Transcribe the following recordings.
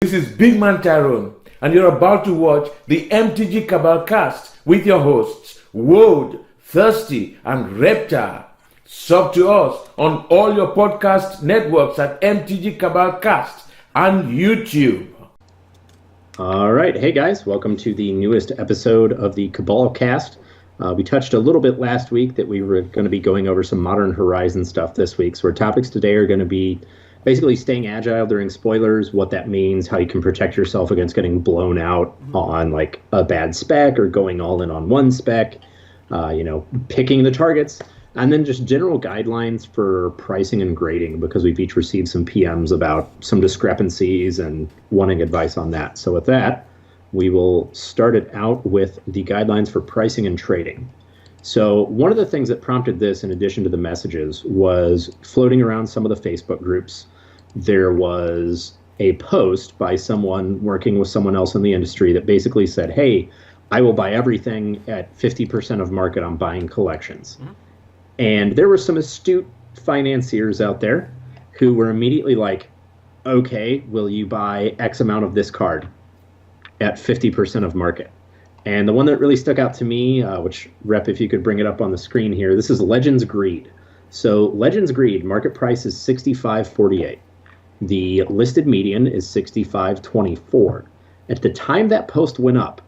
This is Big Man Tyrone, and you're about to watch the MtG Cabal cast with your hosts, Woad, Thirsty, and Reptar. Sub to us on all your podcast networks at MtG Cabal Cast and YouTube. All right. Hey, guys. Welcome to the newest episode of the Cabal cast. We touched a little bit last week that we were going to be going over some Modern Horizon stuff this week. So our topics today are going to be basically staying agile during spoilers, what that means, how you can protect yourself against getting blown out on like a bad spec or going all in on one spec, picking the targets, and then just general guidelines for pricing and grading, because we've each received some PMs about some discrepancies and wanting advice on that. So with that, we will start it out with the guidelines for pricing and trading. So one of the things that prompted this, in addition to the messages, was floating around some of the Facebook groups. There was a post by someone working with someone else in the industry that basically said, hey, I will buy everything at 50% of market on buying collections. Mm-hmm. And there were some astute financiers out there who were immediately like, okay, will you buy X amount of this card at 50% of market? And the one that really stuck out to me, which, Rep, if you could bring it up on the screen here, this is Legends Greed. So Legends Greed, market price is $65.48. The listed median is $65.24. At the time that post went up,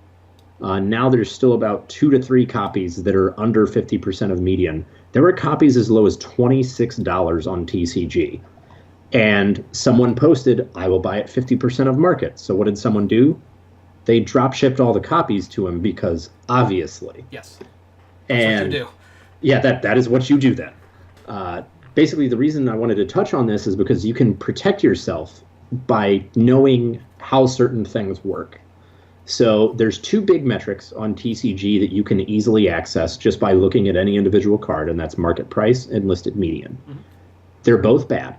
now there's still about 2 to 3 copies that are under 50% of median. There were copies as low as $26 on TCG. And someone posted, I will buy at 50% of market. So what did someone do? They drop shipped all the copies to him because obviously. Yes. That's what you do. Yeah, that is what you do then. Basically, the reason I wanted to touch on this is because you can protect yourself by knowing how certain things work. So there's 2 big metrics on TCG that you can easily access just by looking at any individual card, and that's market price and listed median. Mm-hmm. They're both bad.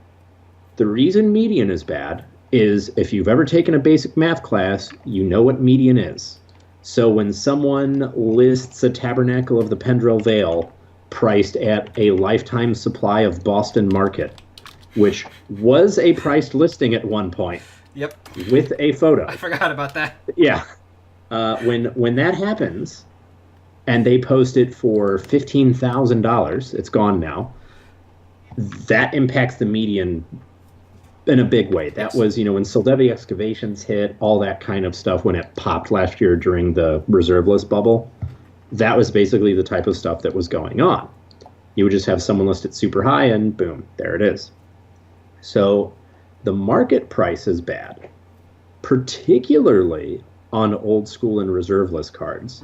The reason median is bad is if you've ever taken a basic math class, you know what median is. So when someone lists a Tabernacle of the Pendrell Vale priced at a lifetime supply of Boston Market, which was a priced listing at one point. Yep. With a photo. I forgot about that. Yeah. When that happens and they post it for $15,000, it's gone now, that impacts the median in a big way. That was, when Soldevi Excavations hit, all that kind of stuff when it popped last year during the reserve list bubble. That was basically the type of stuff that was going on. You would just have someone list it super high and boom, there it is. So the market price is bad, particularly on old school and reserve list cards,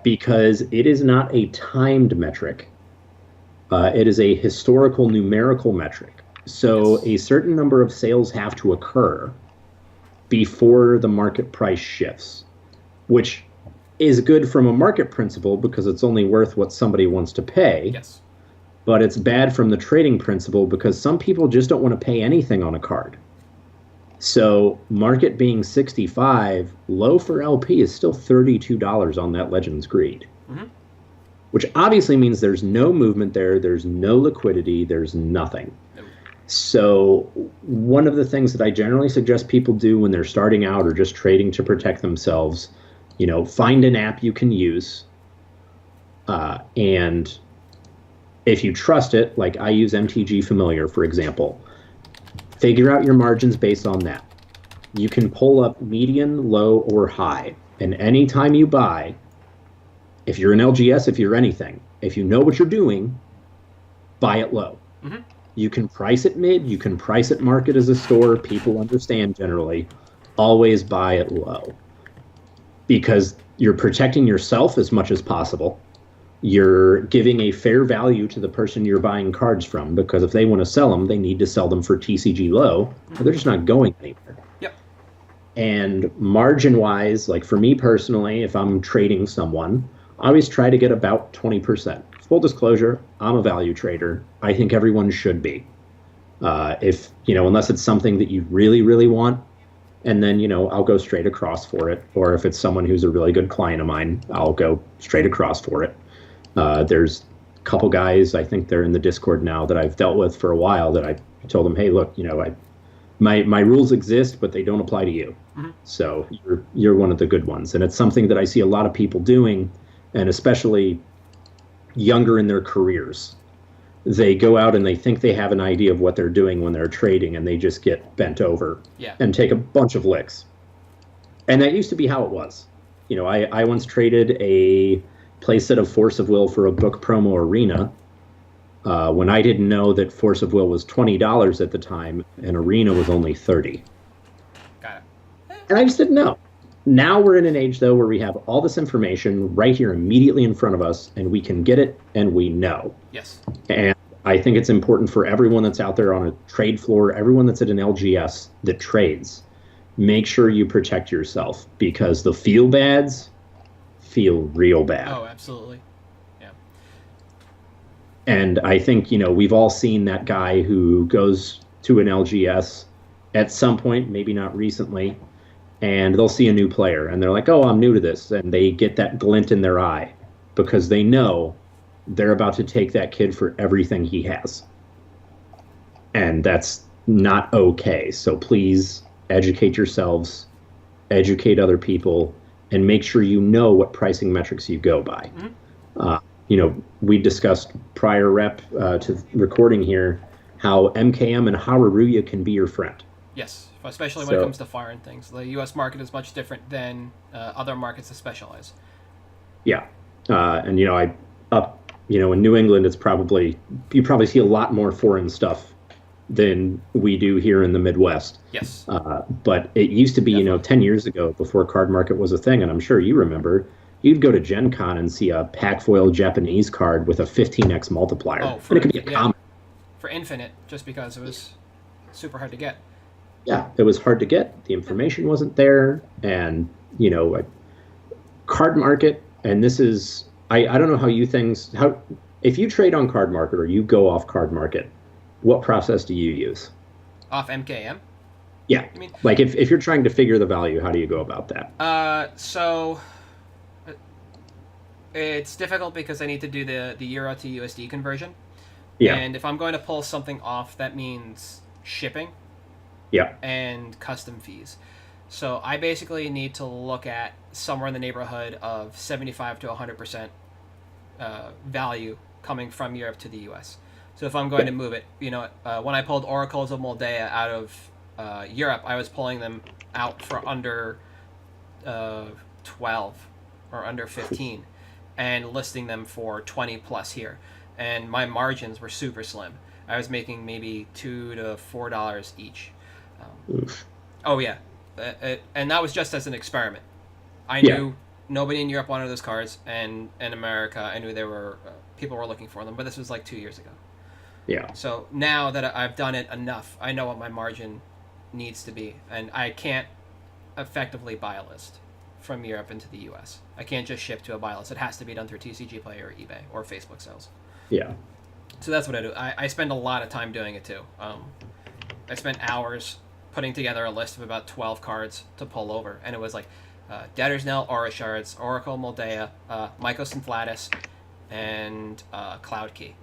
because it is not a timed metric. It is a historical numerical metric. So a certain number of sales have to occur before the market price shifts, which is good from a market principle because it's only worth what somebody wants to pay. Yes. But it's bad from the trading principle because some people just don't want to pay anything on a card. So market being 65, low for LP is still $32 on that Legends Greed, which obviously means there's no movement there, there's no liquidity, there's nothing. Nope. So one of the things that I generally suggest people do when they're starting out or just trading to protect themselves, find an app you can use, and if you trust it, like I use MTG Familiar, for example, figure out your margins based on that. You can pull up median, low, or high, and anytime you buy, if you're an LGS, if you're anything, if you know what you're doing, buy it low. Mm-hmm. You can price it mid, you can price it market as a store, people understand generally, always buy it low. Because you're protecting yourself as much as possible. You're giving a fair value to the person you're buying cards from, because if they want to sell them, they need to sell them for TCG low, or they're just not going anywhere. Yep. And margin-wise, like for me personally, if I'm trading someone, I always try to get about 20%. Full disclosure, I'm a value trader. I think everyone should be. If, unless it's something that you really, really want, and then, I'll go straight across for it. Or if it's someone who's a really good client of mine, I'll go straight across for it. There's a couple guys, I think they're in the Discord now, that I've dealt with for a while that I told them, hey, look, my rules exist, but they don't apply to you. Mm-hmm. So you're one of the good ones, and it's something that I see a lot of people doing, and especially younger in their careers. They go out and they think they have an idea of what they're doing when they're trading, and they just get bent over and take a bunch of licks. And that used to be how it was. You know, I once traded a playset of Force of Will for a book promo arena when I didn't know that Force of Will was $20 at the time and arena was only $30. Got it. And I just didn't know. Now we're in an age, though, where we have all this information right here immediately in front of us, and we can get it, and we know. Yes. And I think it's important for everyone that's out there on a trade floor, everyone that's at an LGS that trades, make sure you protect yourself, because the feel bads feel real bad. Oh, absolutely. Yeah. And I think, you know, we've all seen that guy who goes to an LGS at some point, maybe not recently, and they'll see a new player and they're like, oh, I'm new to this. And they get that glint in their eye because they know they're about to take that kid for everything he has. And that's not okay. So please educate yourselves, educate other people, and make sure you know what pricing metrics you go by. Mm-hmm. You know, we discussed prior rep to recording here how MKM and Haruruya can be your friend. Yes, especially when it comes to foreign things. The U.S. market is much different than other markets that specialize. Yeah, and you know, in New England, you probably see a lot more foreign stuff than we do here in the Midwest. Yes. But it used to be, definitely, 10 years ago, before card market was a thing, and I'm sure you remember, you'd go to Gen Con and see a pack foil Japanese card with a 15x multiplier. Oh, and it could be a common. For Infinite, just because it was super hard to get. Yeah, it was hard to get. The information wasn't there. And, card market, and this is, I don't know if you trade on card market or you go off card market, what process do you use? Off MKM? Yeah. I mean, like if you're trying to figure the value, how do you go about that? So it's difficult because I need to do the Euro to USD conversion. Yeah. And if I'm going to pull something off, that means shipping. Yeah. And custom fees. So I basically need to look at somewhere in the neighborhood of 75 to 100% value coming from Europe to the US. So if I'm going to move it, when I pulled Oracles of Moldea out of Europe, I was pulling them out for under 12 or under 15 and listing them for 20 plus here. And my margins were super slim. I was making maybe $2 to $4 each. Oh, yeah. And that was just as an experiment. I knew nobody in Europe wanted those cards, and in America, I knew there were people were looking for them, but this was like 2 years ago. Yeah. So now that I've done it enough, I know what my margin needs to be, and I can't effectively buy a list from Europe into the U.S. I can't just ship to a buy list. It has to be done through TCG Play or eBay or Facebook sales. Yeah. So that's what I do. I spend a lot of time doing it too. I spent hours putting together a list of about 12 cards to pull over, and it was like Debtor's Knell, Aura Shards, Oracle Moldea, Mycos Inflatus, and Cloud Key.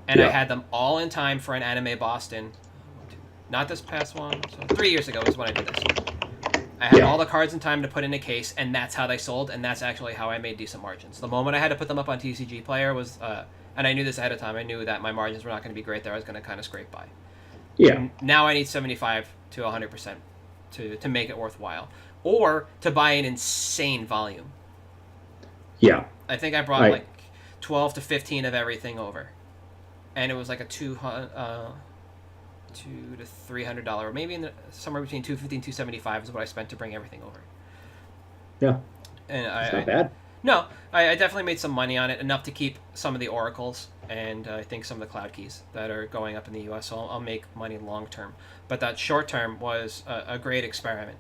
And I had them all in time for an Anime Boston. Not this past one. So 3 years ago is when I did this. I had all the cards in time to put in a case, and that's how they sold, and that's actually how I made decent margins. The moment I had to put them up on TCG Player was, and I knew this ahead of time, I knew that my margins were not going to be great there. I was going to kind of scrape by. Yeah. And now I need 75 to 100% to make it worthwhile, or to buy an insane volume. Yeah. I think I brought like 12 to 15 of everything over. And it was like a $200 to $300, maybe somewhere between $250 and $275 is what I spent to bring everything over. Yeah, and it's not bad. No, I definitely made some money on it, enough to keep some of the oracles and I think some of the cloud keys that are going up in the U.S. So I'll make money long term. But that short term was a great experiment.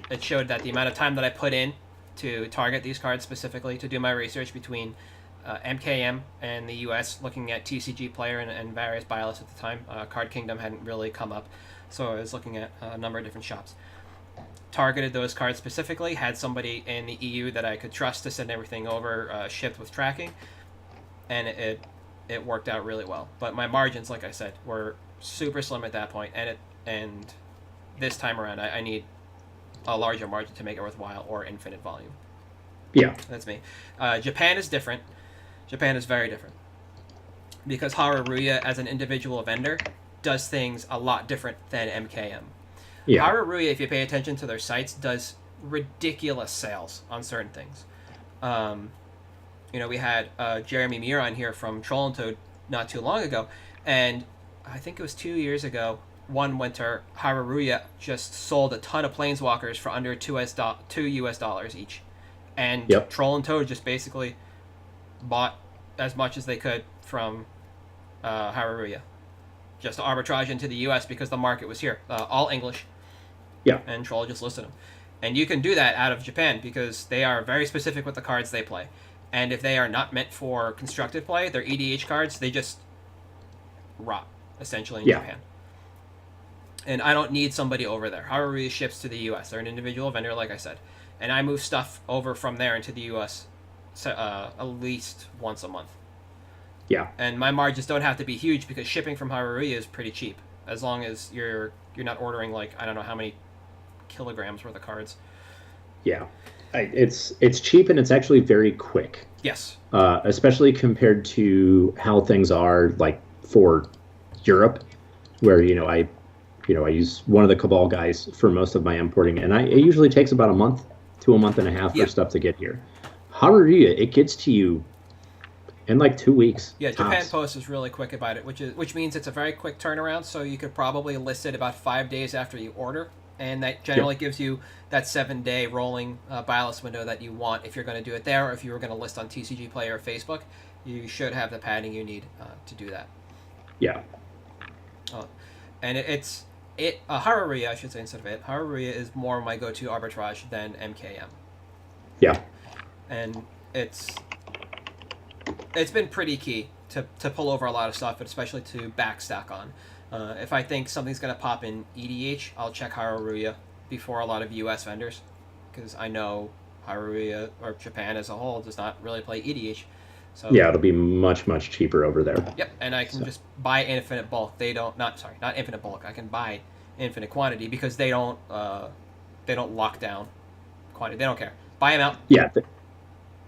It showed that the amount of time that I put in to target these cards specifically, to do my research between MKM and the U.S., looking at TCG Player and various buy lists at the time. Card Kingdom hadn't really come up, so I was looking at a number of different shops. Targeted those cards specifically, had somebody in the EU that I could trust to send everything over, shipped with tracking, and it worked out really well. But my margins, like I said, were super slim at that point, and this time around, I need a larger margin to make it worthwhile, or infinite volume. Yeah. That's me. Japan is different. Japan is very different. Because Haruruya, as an individual vendor, does things a lot different than MKM. Yeah. Haruruya, if you pay attention to their sites, does ridiculous sales on certain things. We had Jeremy Muir on here from Troll and Toad not too long ago, and I think it was 2 years ago, one winter, Haruruya just sold a ton of Planeswalkers for under $2 each. And Yep. Troll and Toad just basically bought as much as they could from Haruruya, just to arbitrage into the U.S. because the market was here, all English. Yeah. And Troll just listed them. And you can do that out of Japan because they are very specific with the cards they play. And if they are not meant for constructed play, they're EDH cards, they just rot, essentially, in Japan. And I don't need somebody over there. Haruruya ships to the U.S. They're an individual vendor, like I said. And I move stuff over from there into the U.S. At least once a month. Yeah. And my margins don't have to be huge because shipping from Haruruya is pretty cheap, as long as you're not ordering like I don't know how many kilograms worth of cards. Yeah. It's cheap and it's actually very quick. Yes. Especially compared to how things are like for Europe, where I use one of the Cabal guys for most of my importing, and it usually takes about a month to a month and a half for stuff to get here. Haruruya, it gets to you in like 2 weeks. Yeah, tops. Japan Post is really quick about it, which means it's a very quick turnaround. So you could probably list it about 5 days after you order, and that generally gives you that 7-day rolling buy list window that you want if you're going to do it there, or if you were going to list on TCG Player or Facebook. You should have the padding you need to do that. Yeah. And Haruruya, I should say instead of it, Haruruya is more my go-to arbitrage than MKM. Yeah. And it's been pretty key to pull over a lot of stuff, but especially to backstack on. If I think something's going to pop in EDH, I'll check Haruruya before a lot of US vendors, because I know Haruruya, or Japan as a whole, does not really play EDH. So Yeah, it'll be much, much cheaper over there. Yep, and I can just buy infinite bulk. They don't, not infinite bulk. I can buy infinite quantity because they don't lock down quantity. They don't care. Buy them out.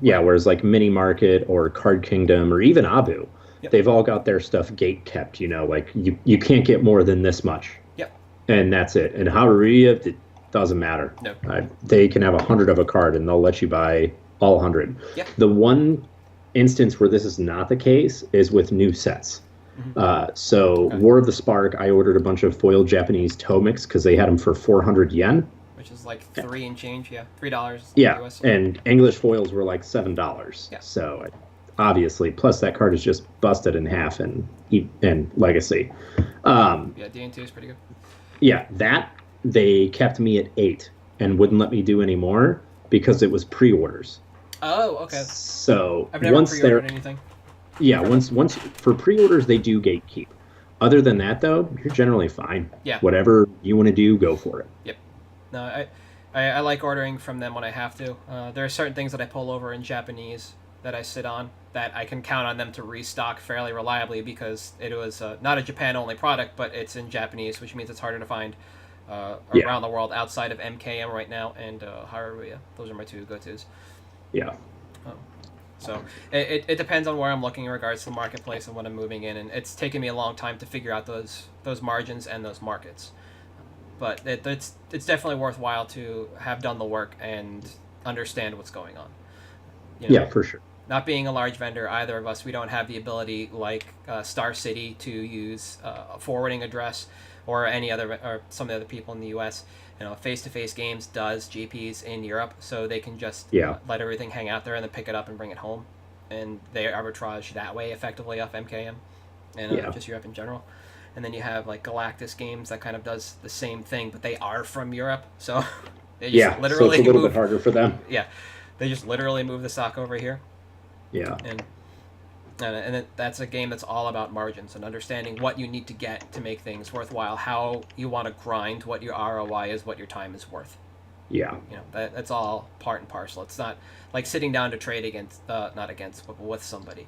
Yeah. Whereas like Mini Market or Card Kingdom or even Abu, they've all got their stuff gate kept. Like you can't get more than this much. Yep. And that's it. And Haruruya, it doesn't matter. No. They can have 100 of a card and they'll let you buy all 100. Yep. The one instance where this is not the case is with new sets. War of the Spark, I ordered a bunch of foil Japanese Tomics because they had them for 400 yen. Which is like $3 and change, $3. Yeah, US. and English foils were like $7. Yeah. So obviously, plus that card is just busted in half in Legacy. DN2 is pretty good. Yeah, that they kept me at 8 and wouldn't let me do any more because it was pre-orders. Oh, okay. So I've never once pre-ordered anything. Yeah, once for pre-orders they do gatekeep. Other than that, though, you're generally fine. Yeah. Whatever you want to do, go for it. Yep. No, I like ordering from them when I have to. There are certain things that I pull over in Japanese that I sit on that I can count on them to restock fairly reliably because it was not a Japan-only product, but it's in Japanese, which means it's harder to find around the world outside of MKM right now and Haruruya. Those are my two go-tos. Yeah. So it depends on where I'm looking in regards to the marketplace and what I'm moving in, and it's taken me a long time to figure out those margins and those markets. But it's definitely worthwhile to have done the work and understand what's going on. Yeah, for sure. Not being a large vendor, either of us, we don't have the ability like Star City to use a forwarding address or some of the other people in the U.S. Face-to-face games does GPs in Europe, so they can just let everything hang out there and then pick it up and bring it home, and they arbitrage that way effectively off MKM and just Europe in general. And then you have like Galactus Games that kind of does the same thing, but they are from Europe, so they just literally so it's a little bit harder for them. Yeah, they just literally move the stock over here. Yeah, and that's a game that's all about margins and understanding what you need to get to make things worthwhile, how you want to grind, what your ROI is, what your time is worth. Yeah, that's all part and parcel. It's not like sitting down to trade against, not against, but with somebody.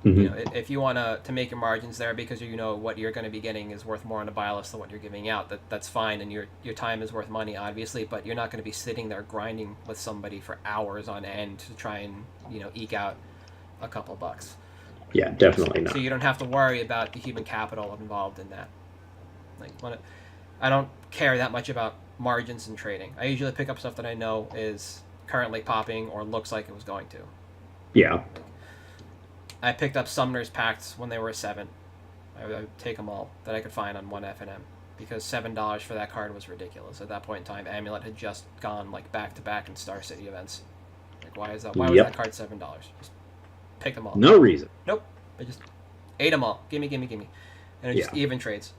Mm-hmm. You know, if you want to make your margins there because you know what you're going to be getting is worth more on the buy list than what you're giving out, that's fine, and your time is worth money, obviously, but you're not going to be sitting there grinding with somebody for hours on end to try and, you know, eke out a couple bucks. Yeah, definitely not. So you don't have to worry about the human capital involved in that. Like, I don't care that much about margins in trading. I usually pick up stuff that I know is currently popping or looks like it was going to. Yeah. I picked up Summoner's Pacts when they were 7. I would take them all that I could find on one F&M because $7 for that card was ridiculous. At that point in time, Amulet had just gone like back to back in Star City events. Like, why is that? Why was that card $7? Just pick them all. No reason. Nope. I just ate them all. Gimme. And it just even trades.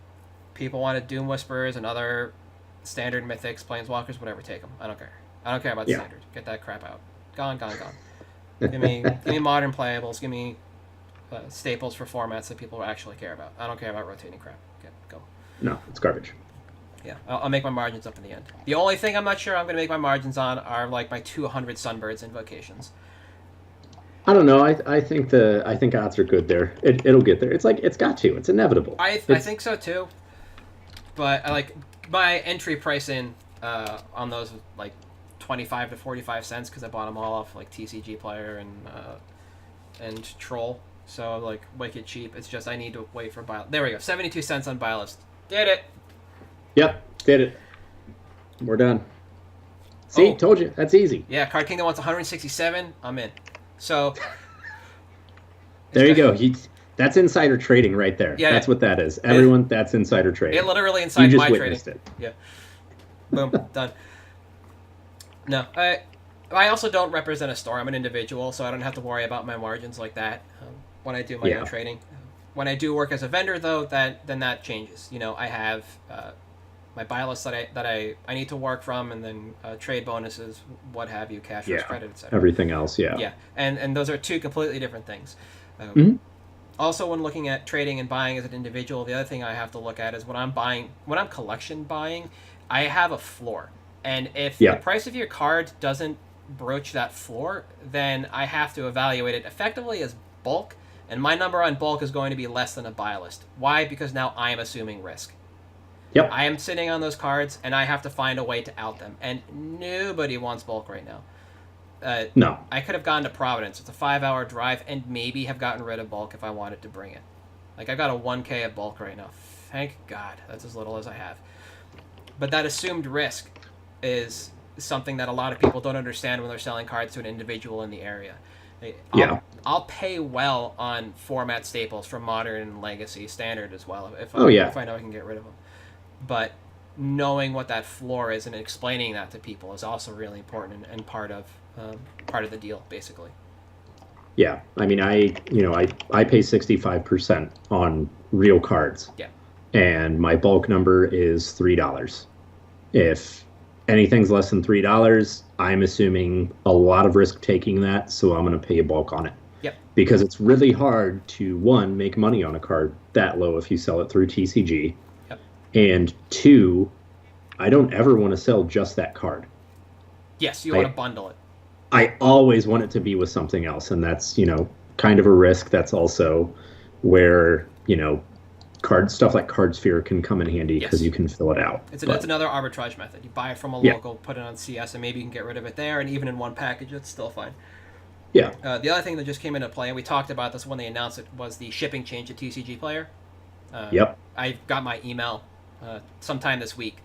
People wanted Doom Whisperers and other standard mythics, planeswalkers, whatever. Take them. I don't care. I don't care about standard. Get that crap out. Gone. give me modern playables. Give me staples for formats that people actually care about. I don't care about rotating crap. Okay, go. No, it's garbage. Yeah, I'll make my margins up in the end. The only thing I'm not sure I'm going to make my margins on are like my 200 Sunbirds invocations. I don't know. I think odds are good there. It'll get there. It's like it's got to. It's inevitable. I think so too. But I like my entry price in on those was like 25 to 45 cents because I bought them all off like TCG Player and Troll. So like wicked cheap. It's just I need to wait for buy. There we go. 72 cents on buy list. Did it. Yep, did it. We're done. See, told you. That's easy. Yeah, Card Kingdom wants 167. I'm in. So there you go. That's insider trading right there. Yeah, that's what that is. Everyone, that's insider trading. It literally inside my trading. It. Yeah. Boom. Done. No, I also don't represent a store. I'm an individual, so I don't have to worry about my margins like that when I do my own trading. When I do work as a vendor, though, then that changes. You know, I have my buy list that I need to work from, and then trade bonuses, what have you, cash risk credit, etc. Everything else, Yeah, and those are two completely different things. Also, when looking at trading and buying as an individual, the other thing I have to look at is when I'm collection buying, I have a floor. And if the price of your card doesn't broach that floor, then I have to evaluate it effectively as bulk, and my number on bulk is going to be less than a buy list. Why? Because now I am assuming risk. Yep. I am sitting on those cards, and I have to find a way to out them, and nobody wants bulk right now. No. I could have gone to Providence. It's a 5-hour drive, and maybe have gotten rid of bulk if I wanted to bring it. Like, I got a 1K of bulk right now. Thank God. That's as little as I have. But that assumed risk is something that a lot of people don't understand when they're selling cards to an individual in the area. I'll pay well on format staples from Modern and Legacy, Standard as well, if I know I can get rid of them. But knowing what that floor is and explaining that to people is also really important and part of the deal, basically. Yeah, I mean, I pay 65% on real cards. Yeah. And my bulk number is $3. If anything's less than $3, I'm assuming a lot of risk taking that, so I'm going to pay a bulk on it. Yep. Because it's really hard to, one, make money on a card that low if you sell it through TCG. Yep. And two, I don't ever want to sell just that card. Yes, you want to bundle it. I always want it to be with something else, and that's, kind of a risk. That's also where, stuff like Card Sphere can come in handy because you can fill it out. It's another arbitrage method. You buy it from a local, put it on CS, and maybe you can get rid of it there, and even in one package, it's still fine. Yeah. The other thing that just came into play, and we talked about this when they announced it, was the shipping change to TCG Player. I got my email sometime this week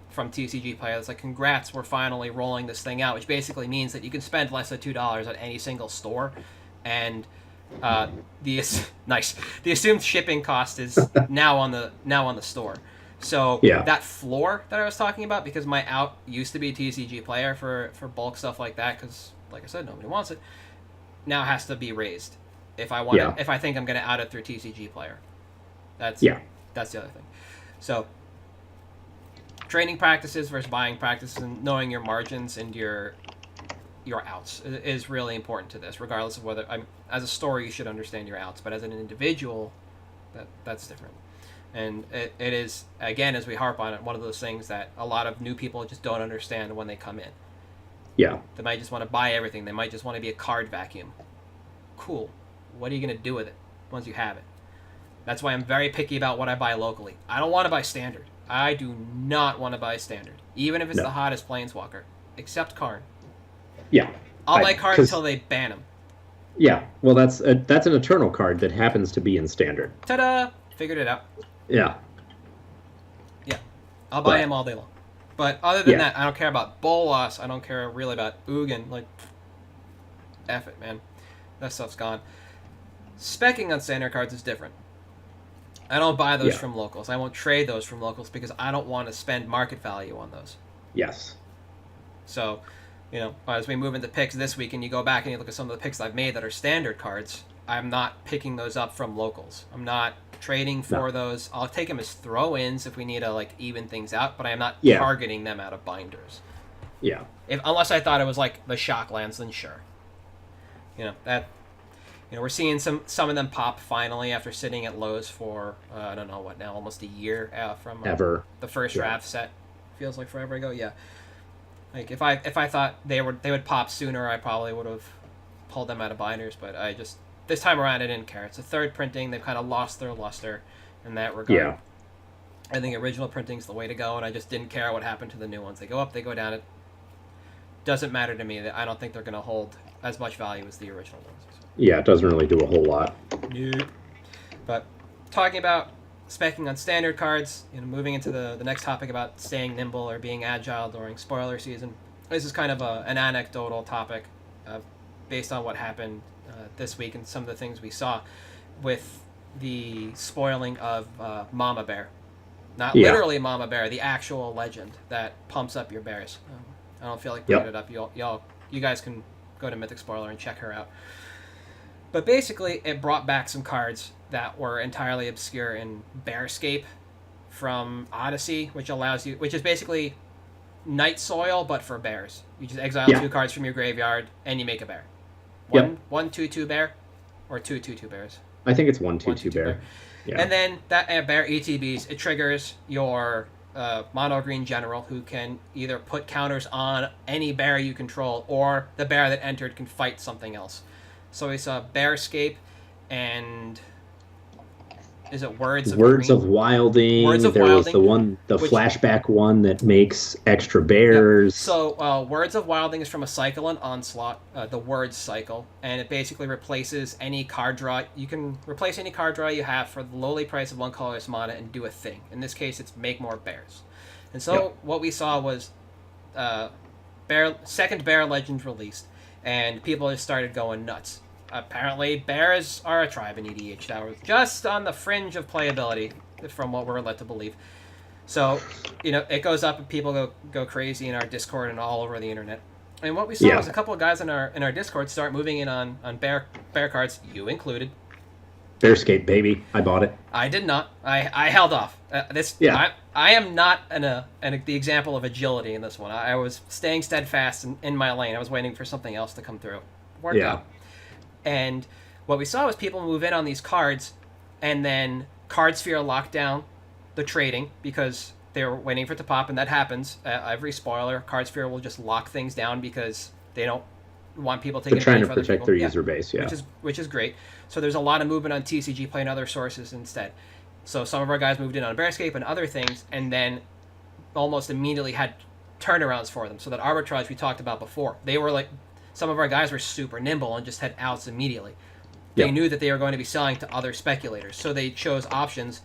from TCG Player that's like, congrats, we're finally rolling this thing out, which basically means that you can spend less than $2 on any single store, and the assumed shipping cost is now on the store. So that floor that I was talking about, because my out used to be TCG Player for bulk stuff like that, because like I said, nobody wants it, now has to be raised if I want if I think I'm going to out it through TCG Player. That's the other thing. So trading practices versus buying practices, and knowing your margins and your outs is really important to this, regardless of whether as a store you should understand your outs, but as an individual that's different. And it is, again, as we harp on it, one of those things that a lot of new people just don't understand when they come in. They might just want to buy everything. They might just want to be a card vacuum. Cool. what are you going to do with it once you have it? That's why I'm very picky about what I buy locally. I don't want to buy standard. I do not want to buy standard, even if it's the hottest planeswalker, except Karn. Yeah. I'll buy Karn until they ban him. Yeah, well, that's an Eternal card that happens to be in standard. Ta-da! Figured it out. Yeah. Yeah. I'll buy him all day long. But other than that, I don't care about Bolas. I don't care really about Ugin. Like, F it, man. That stuff's gone. Speccing on standard cards is different. I don't buy those from locals. I won't trade those from locals because I don't want to spend market value on those. Yes. So, as we move into picks this week and you go back and you look at some of the picks I've made that are standard cards, I'm not picking those up from locals. I'm not trading for those. I'll take them as throw-ins if we need to even things out, but I am not targeting them out of binders. Yeah. Unless I thought it was like the Shocklands, then sure. We're seeing some of them pop finally after sitting at lows for I don't know what now, almost a year from the first draft set. Feels like forever ago. Yeah. Like if I thought they would pop sooner, I probably would have pulled them out of binders. But I just this time around I didn't care. It's a third printing. They've kind of lost their luster in that regard. Yeah. I think original printing's the way to go, and I just didn't care what happened to the new ones. They go up, they go down. It doesn't matter to me. I don't think they're going to hold as much value as the original ones. Yeah, it doesn't really do a whole lot. Nope. But talking about speccing on standard cards, moving into the next topic about staying nimble or being agile during spoiler season. This is kind of an anecdotal topic based on what happened this week and some of the things we saw with the spoiling of Mama Bear. Not literally Mama Bear, the actual legend that pumps up your bears. I don't feel like bringing it up. You guys can go to Mythic Spoiler and check her out. But basically, it brought back some cards that were entirely obscure in Bearscape from Odyssey, which is basically Night Soil, but for bears. You just exile 2 cards from your graveyard, and you make a bear. One 2/2 bear, or 2/2 bears. I think it's 1/2 bear. Yeah. And then that bear ETBs, it triggers your mono green general, who can either put counters on any bear you control, or the bear that entered can fight something else. So we saw Bearscape and is it Words of Wilding? Words of there Wilding, was the flashback one that makes extra bears. Yep. So Words of Wilding is from a cycle in Onslaught, the Words cycle, and it basically replaces any card draw. You can replace any card draw you have for the lowly price of 1 colorless mana and do a thing. In this case, it's make more bears. And so what we saw was second Bear Legend released, and people just started going nuts. Apparently, bears are a tribe in EDH that was just on the fringe of playability, from what we're led to believe. So, it goes up and people go crazy in our Discord and all over the internet. And what we saw was a couple of guys in our Discord start moving in on bear cards, you included. Bearscape, baby. I bought it. I did not. I held off. I am not the example of agility in this one. I was staying steadfast in my lane. I was waiting for something else to come through. Worked out. And what we saw was people move in on these cards, and then Card Sphere locked down the trading because they were waiting for it to pop, and that happens. Every spoiler, Card Sphere will just lock things down because they don't want people taking advantage of other people. They're trying to protect their user base, which is great. So there's a lot of movement on TCG Play and other sources instead. So some of our guys moved in on Bearscape and other things, and then almost immediately had turnarounds for them. So that arbitrage we talked about before, they were like, some of our guys were super nimble and just had outs immediately. They knew that they were going to be selling to other speculators, so they chose options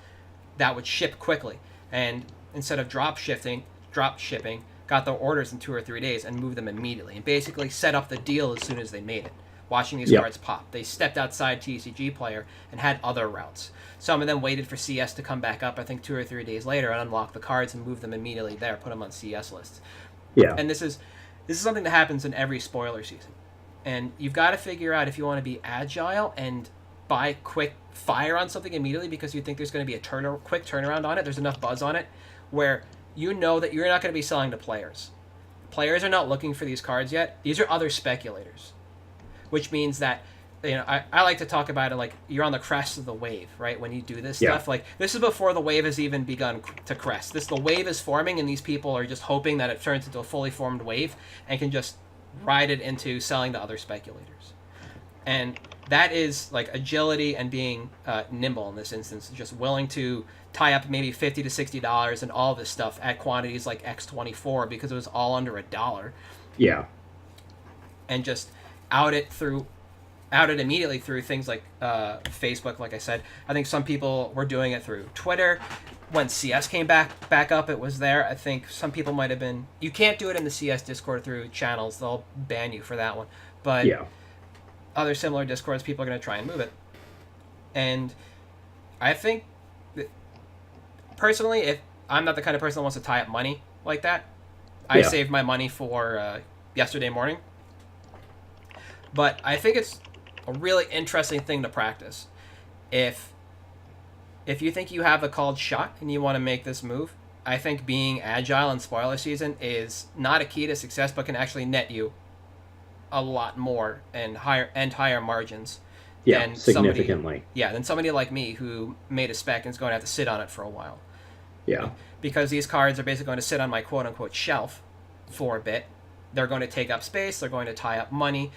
that would ship quickly. And instead of drop shipping, got their orders in 2 or 3 days and moved them immediately, and basically set up the deal as soon as they made it. Watching these cards pop, they stepped outside TCG Player and had other routes. Some of them waited for CS to come back up, I think 2 or 3 days later, and unlocked the cards and moved them immediately there, put them on CS lists. And this is something that happens in every spoiler season. And you've got to figure out if you want to be agile and buy quick fire on something immediately because you think there's going to be a quick turnaround on it, there's enough buzz on it, where you know that you're not going to be selling to players. Players are not looking for these cards yet. These are other speculators. Which means that, I like to talk about it like you're on the crest of the wave, right? When you do this stuff, like this is before the wave has even begun to crest. The wave is forming, and these people are just hoping that it turns into a fully formed wave and can just ride it into selling to other speculators. And that is like agility and being nimble in this instance, just willing to tie up maybe $50 to $60 and all this stuff at quantities like X24 because it was all under $1. Yeah. And just out it immediately through things like Facebook. Like I said, I think some people were doing it through Twitter. When CS came back up, it was there. I think some people might have been. You can't do it in the CS Discord through channels; they'll ban you for that one. But Yeah. other similar Discords, people are going to try and move it. And I think that personally, if I'm not the kind of person that wants to tie up money like that, I saved my money for yesterday morning. But I think it's a really interesting thing to practice. If you think you have a called shot and you want to make this move, I think being agile in spoiler season is not a key to success, but can actually net you a lot more and higher margins. Yeah, than significantly. Than somebody like me who made a spec and is going to have to sit on it for a while. Yeah. Because these cards are basically going to sit on my quote-unquote shelf for a bit. They're going to take up space. They're going to tie up money.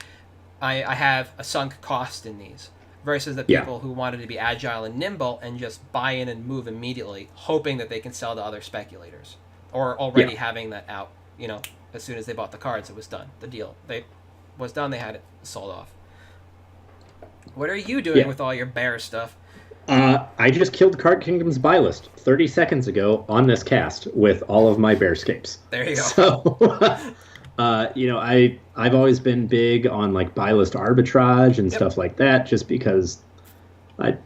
I have a sunk cost in these versus the people who wanted to be agile and nimble and just buy in and move immediately, hoping that they can sell to other speculators or already having that out. As soon as they bought the cards, it was done. The deal was done. They had it sold off. What are you doing with all your bear stuff? I just killed Card Kingdom's buy list 30 seconds ago on this cast with all of my bearscapes. There you go. So, I've always been big on like buy list arbitrage and stuff like that, just because I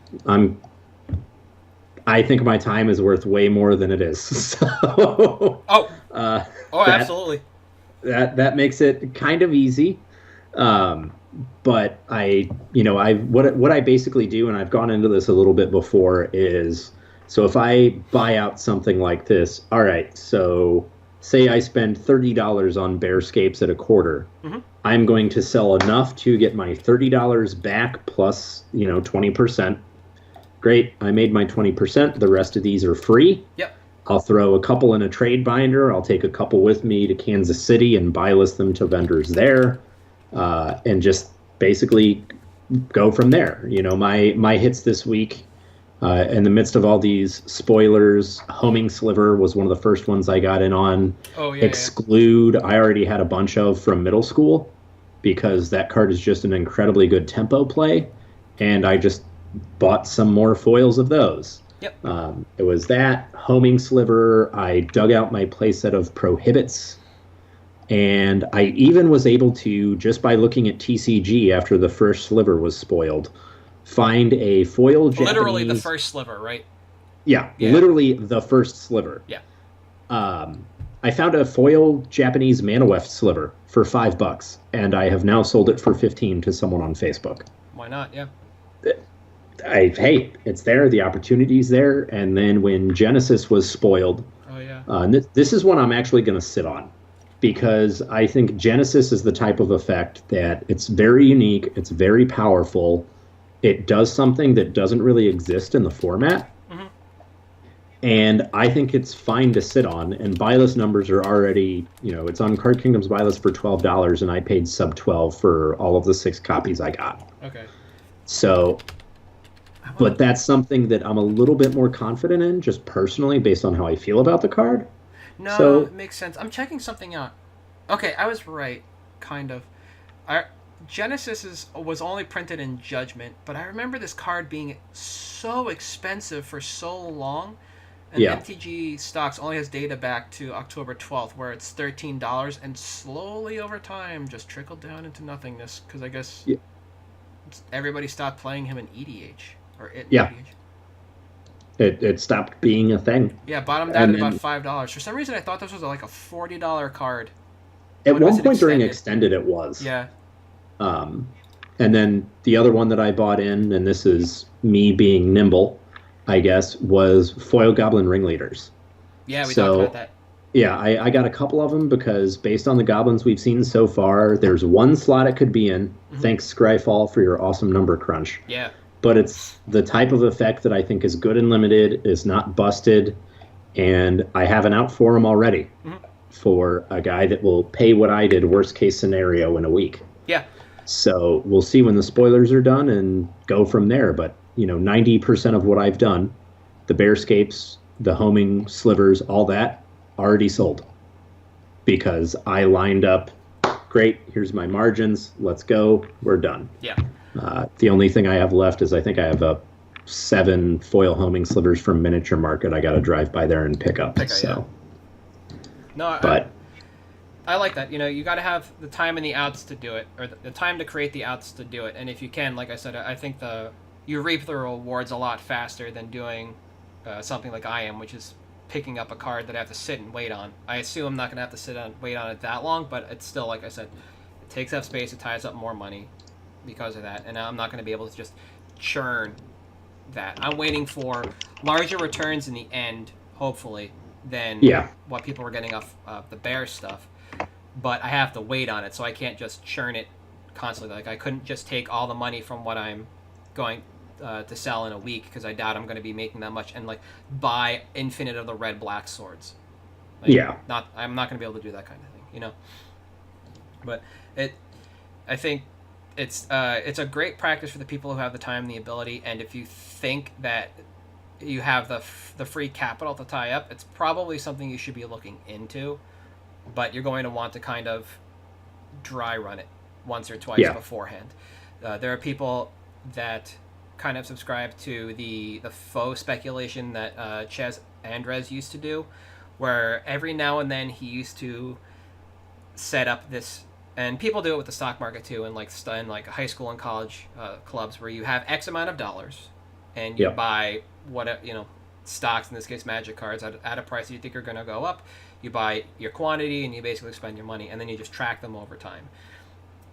think my time is worth way more than it is. So, absolutely. That makes it kind of easy. But what I basically do, and I've gone into this a little bit before, is so if I buy out something like this, all right, so say I spend $30 on bearscapes at a quarter, I'm going to sell enough to get my $30 back plus 20%. Great, I made my 20%. The rest of these are free. Yep. I'll throw a couple in a trade binder. I'll take a couple with me to Kansas City and buy list them to vendors there. And just basically go from there. My hits this week, in the midst of all these spoilers, Homing Sliver was one of the first ones I got in on. Exclude, I already had a bunch of from middle school because that card is just an incredibly good tempo play, and I just bought some more foils of those. Yep. It was that, Homing Sliver, I dug out my playset of Prohibits. And I even was able to, just by looking at TCG after the first sliver was spoiled, find a foil Japanese... Literally the first sliver, right? Yeah, literally the first sliver. Yeah. I found a foil Japanese Manaweft sliver for $5, and I have now sold it for $15 to someone on Facebook. Why not? Yeah. Hey, it's there. The opportunity's there. And then when Genesis was spoiled... Oh, yeah. This is one I'm actually going to sit on. Because I think Genesis is the type of effect that it's very unique, it's very powerful, it does something that doesn't really exist in the format, and I think it's fine to sit on, and buy list numbers are already, it's on Card Kingdom's buy list for $12, and I paid sub 12 for all of the 6 copies I got. Okay. So, but that's something that I'm a little bit more confident in, just personally, based on how I feel about the card. No, it makes sense. I'm checking something out. Okay, I was right, kind of. Genesis was only printed in Judgment, but I remember this card being so expensive for so long, and MTG Stocks only has data back to October 12th, where it's $13, and slowly over time just trickled down into nothingness, because I guess everybody stopped playing him in EDH, or it in EDH. It stopped being a thing. Yeah, bottomed out at about $5. For some reason, I thought this was like a $40 card. At one point during Extended, it was. Yeah. And then the other one that I bought in, and this is me being nimble, I guess, was Foil Goblin Ringleaders. Yeah, we talked about that. Yeah, I got a couple of them because based on the goblins we've seen so far, there's one slot it could be in. Thanks, Scryfall, for your awesome number crunch. Yeah. But it's the type of effect that I think is good and limited, is not busted, and I have an out for him already for a guy that will pay what I did, worst case scenario, in a week. Yeah. So we'll see when the spoilers are done and go from there. But 90% of what I've done, the bearscapes, the homing slivers, all that, already sold because I lined up. Great, here's my margins. Let's go. We're done. Yeah. The only thing I have left is I think I have 7 foil homing slivers from Miniature Market. I got to drive by there and pick up. So, yeah. No, but I like that. You got to have the time and the outs to do it, or the time to create the outs to do it. And if you can, like I said, I think you reap the rewards a lot faster than doing something like I am, which is picking up a card that I have to sit and wait on. I assume I'm not going to have to sit and wait on it that long, but it's still, like I said, it takes up space, it ties up more money because of that, and I'm not going to be able to just churn that. I'm waiting for larger returns in the end, hopefully, than what people were getting off the bear stuff. But I have to wait on it, so I can't just churn it constantly. Like, I couldn't just take all the money from what I'm going to sell in a week, because I doubt I'm going to be making that much, and like buy infinite of the red black swords. Like, I'm not going to be able to do that kind of thing, But I think it's a great practice for the people who have the time and the ability, and if you think that you have the free capital to tie up, it's probably something you should be looking into. But you're going to want to kind of dry run it once or twice beforehand. There are people that kind of subscribe to the faux speculation that Ches Andres used to do, where every now and then he used to set up this, and people do it with the stock market too, in like high school and college clubs, where you have X amount of dollars, and you buy stocks, in this case Magic cards, at a price that you think are going to go up. You buy your quantity, and you basically spend your money, and then you just track them over time.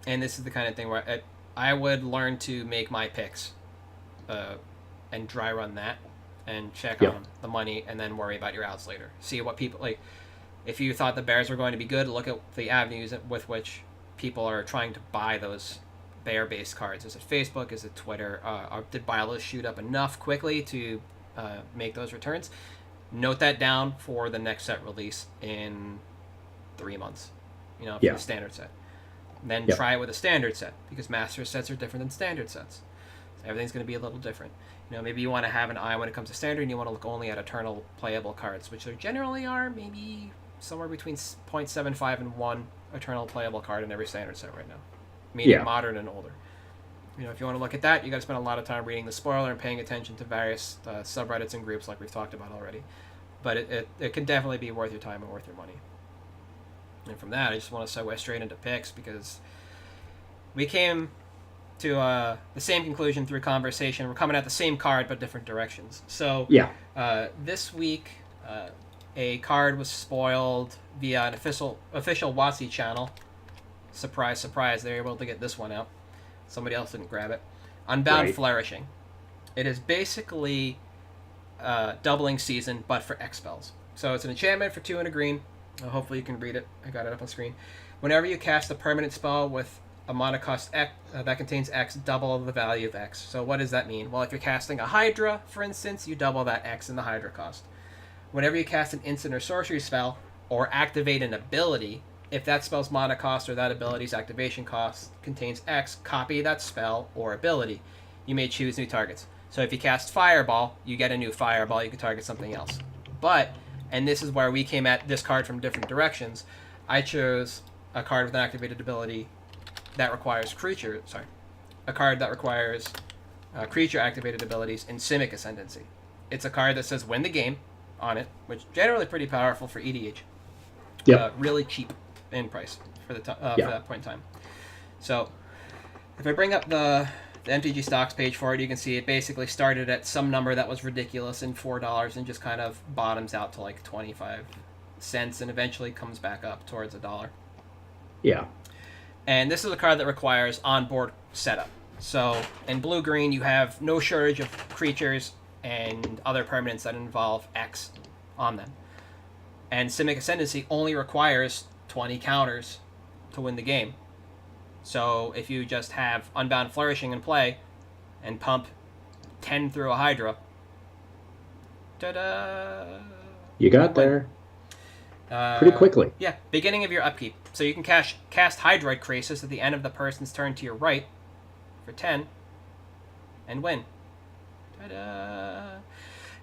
And this is the kind of thing where I would learn to make my picks and dry run that and check on the money, and then worry about your outs later. See what people like. If you thought the bears were going to be good, look at the avenues with which people are trying to buy those bear-based cards. Is it Facebook? Is it Twitter? Did buy lists shoot up enough quickly to make those returns? Note that down for the next set release in 3 months. For the standard set. Then try it with a standard set, because master sets are different than standard sets. So everything's going to be a little different. Maybe you want to have an eye when it comes to standard, and you want to look only at eternal playable cards, which there generally are maybe somewhere between 0.75 and 1 eternal playable card in every standard set right now, meaning modern and older. If you want to look at that, you got to spend a lot of time reading the spoiler and paying attention to various subreddits and groups like we've talked about already. But it can definitely be worth your time and worth your money. And from that, I just want to segue straight into picks, because we came to the same conclusion through conversation. We're coming at the same card, but different directions. So this week, a card was spoiled via an official WotC channel. Surprise, surprise, they were able to get this one out. Somebody else didn't grab it. Unbound Flourishing. It is basically doubling season, but for X spells. So it's an enchantment for 2 and a green. Hopefully you can read it. I got it up on screen. Whenever you cast a permanent spell with a mana cost X that contains X, double the value of X. So what does that mean? Well, if you're casting a Hydra, for instance, you double that X in the Hydra cost. Whenever you cast an instant or sorcery spell, or activate an ability, if that spell's mana cost or that ability's activation cost contains X, copy that spell or ability. You may choose new targets. So if you cast Fireball, you get a new Fireball. You can target something else. But, and this is where we came at this card from different directions, I chose a card with an activated ability that requires a card that requires creature activated abilities in Simic Ascendancy. It's a card that says win the game on it, which is generally pretty powerful for EDH. Really cheap in price for that point in time. So if I bring up the MTG stocks page for it, you can see it basically started at some number that was ridiculous in $4 and just kind of bottoms out to like 25 cents and eventually comes back up towards $1. Yeah. And this is a card that requires onboard setup. So in blue-green, you have no shortage of creatures and other permanents that involve X on them. And Simic Ascendancy only requires 20 counters to win the game. So if you just have Unbound Flourishing in play and pump 10 through a Hydra, ta-da! You got there. Pretty quickly. Yeah, beginning of your upkeep. So you can cast Hydroid Krasis at the end of the person's turn to your right for 10 and win. Ta-da!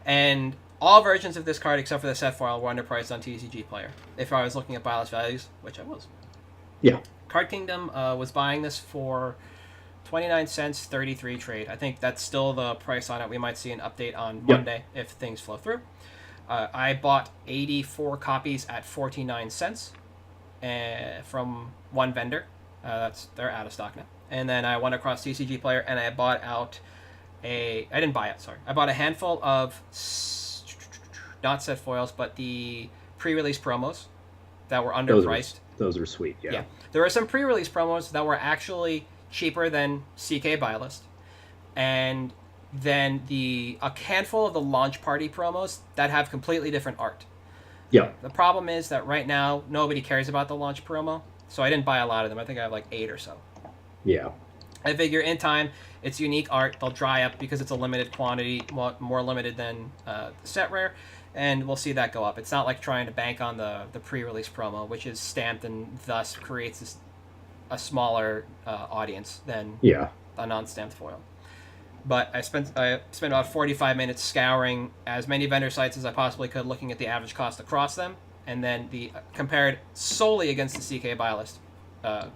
And all versions of this card except for the set foil were underpriced on TCG Player. If I was looking at balance values, which I was. Yeah. Card Kingdom was buying this for 29 cents, 33 trade. I think that's still the price on it. We might see an update on Monday if things flow through. I bought 84 copies at 49 cents from one vendor. They're out of stock now. And then I went across TCG Player and I bought out I didn't buy it, sorry. I bought a handful of, not set foils, but the pre-release promos that were underpriced. Those are sweet, yeah. There were some pre-release promos that were actually cheaper than CK Buy List. And then a handful of the launch party promos that have completely different art. Yeah. The problem is that right now nobody cares about the launch promo, so I didn't buy a lot of them. I think I have like 8 or so. Yeah. I figure in time it's unique art. They'll dry up because it's a limited quantity, more limited than set rare, and we'll see that go up. It's not like trying to bank on the pre-release promo, which is stamped and thus creates a smaller audience than a non-stamped foil. But I spent about 45 minutes scouring as many vendor sites as I possibly could, looking at the average cost across them, and then compared solely against the CK Buy List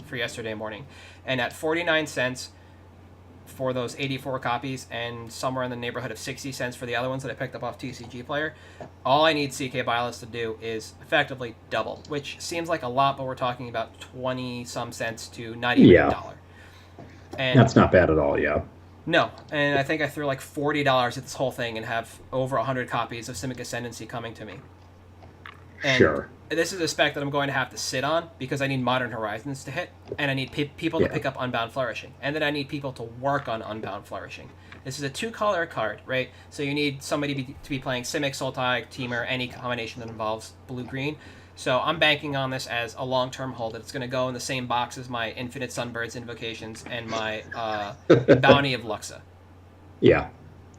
for yesterday morning. And at 49 cents for those 84 copies, and somewhere in the neighborhood of 60 cents for the other ones that I picked up off TCG Player, all I need CK Buy List to do is effectively double, which seems like a lot, but we're talking about 20-some cents to not even $1. And that's not bad at all, yeah. No, and I think I threw like $40 at this whole thing and have over 100 copies of Simic Ascendancy coming to me. And sure. This is a spec that I'm going to have to sit on because I need Modern Horizons to hit, and I need people to pick up Unbound Flourishing, and then I need people to work on Unbound Flourishing. This is a 2-color card, right? So you need somebody to be playing Simic, Sultai, Temur, any combination that involves blue-green. So I'm banking on this as a long-term hold. It's going to go in the same box as my Infinite Sunbirds Invocations and my Bounty of Luxa. Yeah.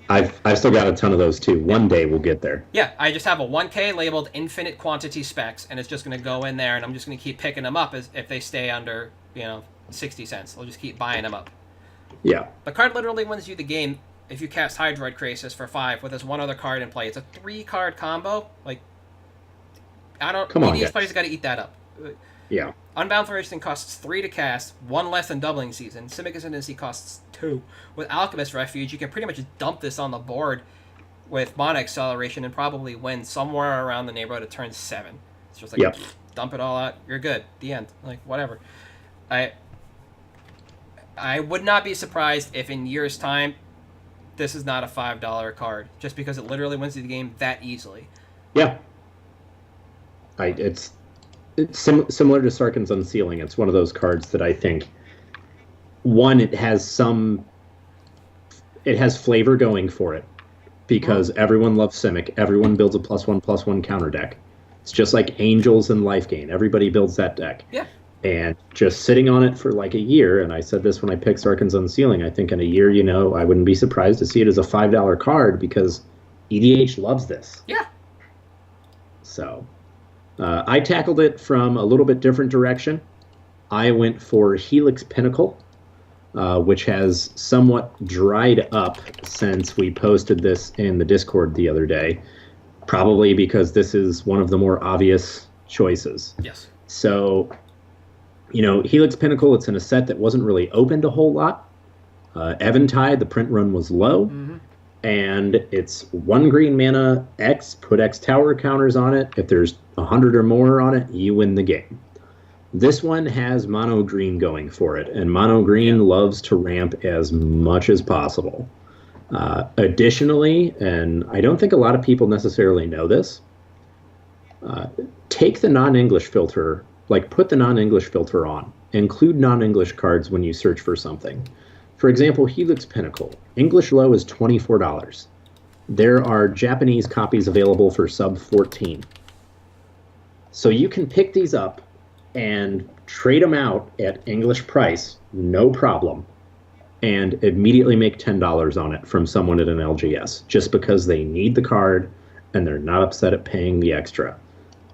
I've still got a ton of those too. One day we'll get there. Yeah, I just have a 1K labeled infinite quantity specs, and it's just going to go in there, and I'm just going to keep picking them up as if they stay under, 60 cents. I'll just keep buying them up. Yeah. The card literally wins you the game if you cast Hydroid Krasis for 5 with this one other card in play. It's a 3-card combo. Like, EDH players got to eat that up. Yeah. Unbound Flourishing costs 3 to cast, 1 less than Doubling Season. Simic Ascendancy costs 2. With Alchemist Refuge, you can pretty much just dump this on the board with Mana Acceleration and probably win somewhere around the neighborhood of turn 7. It's just like, dump it all out, you're good. The end. Like, whatever. I would not be surprised if in years' time this is not a $5 card, just because it literally wins you the game that easily. Yeah. It's similar to Sarkhan's Unsealing. It's one of those cards that I think, one, it has flavor going for it because everyone loves Simic. Everyone builds a +1/+1 counter deck. It's just like Angels and Life Gain. Everybody builds that deck. Yeah. And just sitting on it for like a year, and I said this when I picked Sarkhan's Unsealing, I think in a year, I wouldn't be surprised to see it as a $5 card because EDH loves this. Yeah. So I tackled it from a little bit different direction. I went for Helix Pinnacle, which has somewhat dried up since we posted this in the Discord the other day, probably because this is one of the more obvious choices. Yes. So, Helix Pinnacle, it's in a set that wasn't really opened a whole lot. Eventide, the print run was low. Mm-hmm. And it's 1 green mana, X, put X tower counters on it. If there's 100 or more on it, you win the game. This one has mono green going for it, and mono green loves to ramp as much as possible. Additionally, and I don't think a lot of people necessarily know this, take the non-English filter, put the non-English filter on. Include non-English cards when you search for something. For example, Helix Pinnacle. English low is $24. There are Japanese copies available for sub 14. So you can pick these up and trade them out at English price, no problem, and immediately make $10 on it from someone at an LGS, just because they need the card and they're not upset at paying the extra.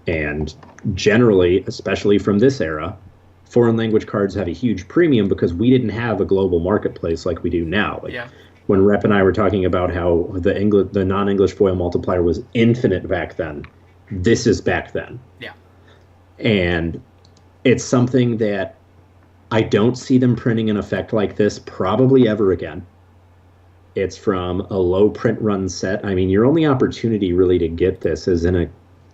And generally, especially from this era, foreign language cards have a huge premium because we didn't have a global marketplace like we do now. Like when Rep and I were talking about how the non-English foil multiplier was infinite back then, this is back then. Yeah. And it's something that I don't see them printing an effect like this probably ever again. It's from a low print run set. I mean, your only opportunity really to get this is in a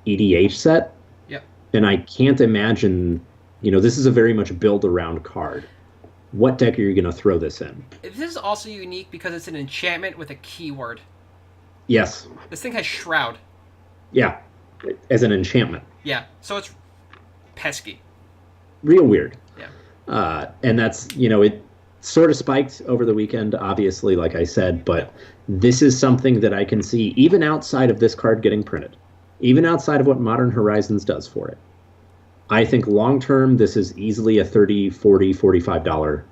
EDH set. Yep. And I can't imagine, this is a very much build around card. What deck are you going to throw this in? This is also unique because it's an enchantment with a keyword. Yes. This thing has Shroud. Yeah. As an enchantment. Yeah. So it's pesky. Real weird. Yeah. And that's, it sort of spiked over the weekend, obviously, like I said, but this is something that I can see even outside of this card getting printed, even outside of what Modern Horizons does for it. I think long term, this is easily a $30, $40, $45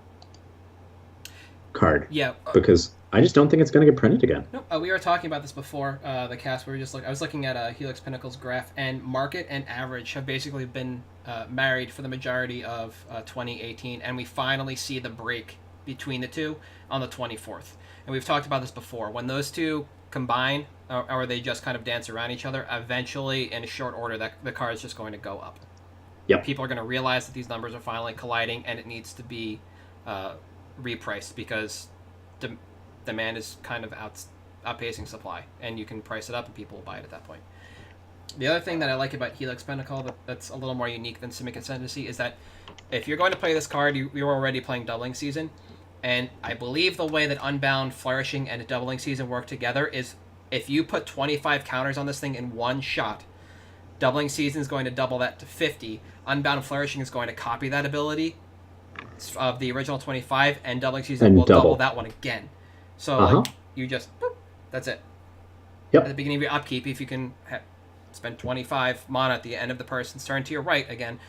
card. Yeah. Because I just don't think it's going to get printed again. No, we were talking about this before the cast. I was looking at Helix Pinnacle's graph, and market and average have basically been married for the majority of 2018, and we finally see the break between the two on the 24th. And we've talked about this before. When those two combine, or they just kind of dance around each other, eventually, in a short order, the card is just going to go up. Yep. People are going to realize that these numbers are finally colliding, and it needs to be repriced because demand is kind of outpacing supply, and you can price it up, and people will buy it at that point. The other thing that I like about Helix Pinnacle that's a little more unique than Simic Ascendancy is that if you're going to play this card, you're already playing Doubling Season, and I believe the way that Unbound, Flourishing, and Doubling Season work together is if you put 25 counters on this thing in one shot, Doubling Season is going to double that to 50. Unbound Flourishing is going to copy that ability of the original 25, and Doubling Season will double that one again. So like, you just, boop, that's it. Yep. At the beginning of your upkeep, if you can spend 25 mana at the end of the person's turn to your right again,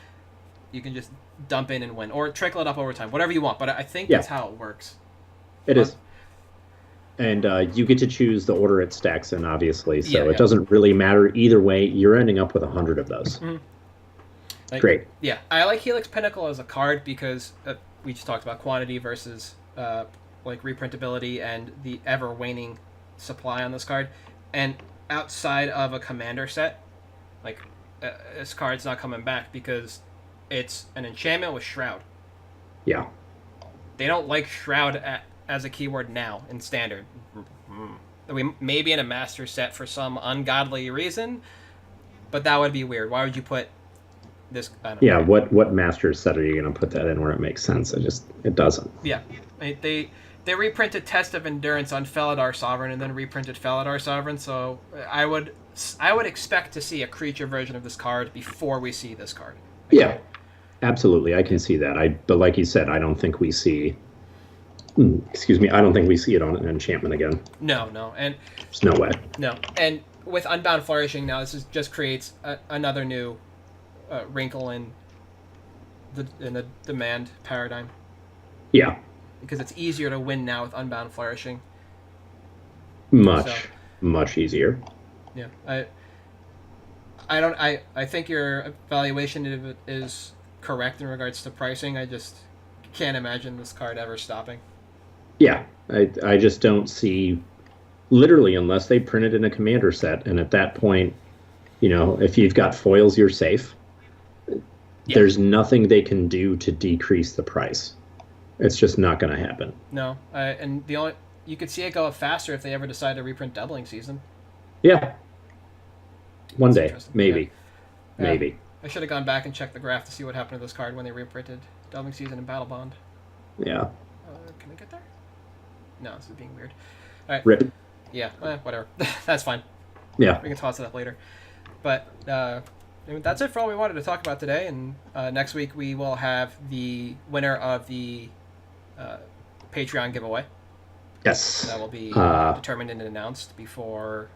you can just dump in and win. Or trickle it up over time, whatever you want. But I think that's how it works. It is. And you get to choose the order it stacks in, obviously. So it doesn't really matter either way. You're ending up with 100 of those. Mm-hmm. Great. Yeah, I like Helix Pinnacle as a card because we just talked about quantity versus reprintability and the ever waning supply on this card. And outside of a commander set, this card's not coming back because it's an enchantment with Shroud. Yeah. They don't like Shroud as a keyword now in Standard. Maybe in a Master set for some ungodly reason, but that would be weird. Why would you put this? I don't know. What Master set are you going to put that in where it makes sense? It doesn't. Yeah. They reprinted Test of Endurance on Felidar Sovereign and then reprinted Felidar Sovereign, so I would expect to see a creature version of this card before we see this card. Okay? Yeah, absolutely. I can see that. But like you said, I don't think we see... I don't think we see it on an enchantment again. No. And there's no way. No. And with Unbound Flourishing now, just creates another new wrinkle in the demand paradigm. Yeah. Because it's easier to win now with Unbound Flourishing. Much easier. Yeah, I think your evaluation of it is correct in regards to pricing. I just can't imagine this card ever stopping. Yeah, I just don't see, literally, unless they print it in a commander set, and at that point, if you've got foils, you're safe. Yeah. There's nothing they can do to decrease the price. It's just not going to happen. No, and you could see it go up faster if they ever decide to reprint Doubling Season. Yeah. One day, maybe. Yeah. Maybe. I should have gone back and checked the graph to see what happened to this card when they reprinted Doubling Season and Battle Bond. Yeah. Can I get there? No, this is being weird. All right. Rip. Yeah, whatever. That's fine. Yeah. We can toss it up later. But that's it for all we wanted to talk about today. And next week we will have the winner of the Patreon giveaway. Yes. That will be determined and announced before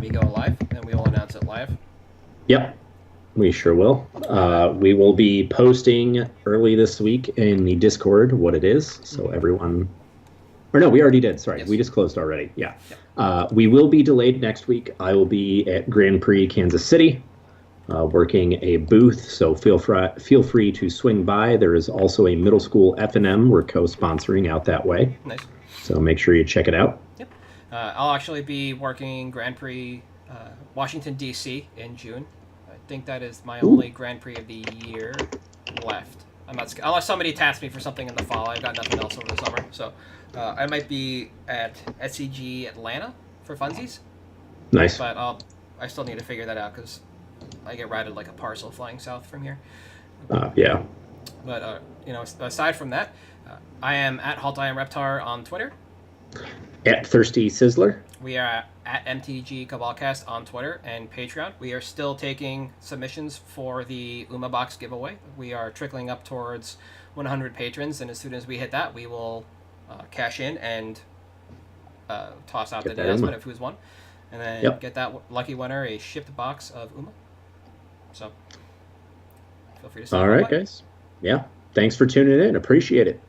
we go live, and we will announce it live. Yep, we sure will. We will be posting early this week in the Discord what it is, so everyone Or no, we already did. Sorry, Yes. we just closed already. Yeah. We will be delayed next week. I will be at Grand Prix, Kansas City, working a booth. So feel free to swing by. There is also a middle school F&M. We're co-sponsoring out that way. Nice. So make sure you check it out. Yep. I'll actually be working Grand Prix Washington, D.C. in June. I think that is my only Grand Prix of the year left. I'm not unless somebody tasks me for something in the fall. I've got nothing else over the summer. So I might be at SCG Atlanta for funsies. Nice. But I still need to figure that out because I get routed like a parcel flying south from here. Yeah. But, aside from that, I am at Halt I Am Reptar on Twitter. At Thirsty Sizzler. We are at MtG Cabalcast on Twitter and Patreon. We are still taking submissions for the Uma Box giveaway. We are trickling up towards 100 patrons, and as soon as we hit that, we will cash in and toss out the announcement of who's won. And then get that lucky winner a shipped box of Uma. So, feel free to sign up. All right, guys. Yeah. Thanks for tuning in. Appreciate it.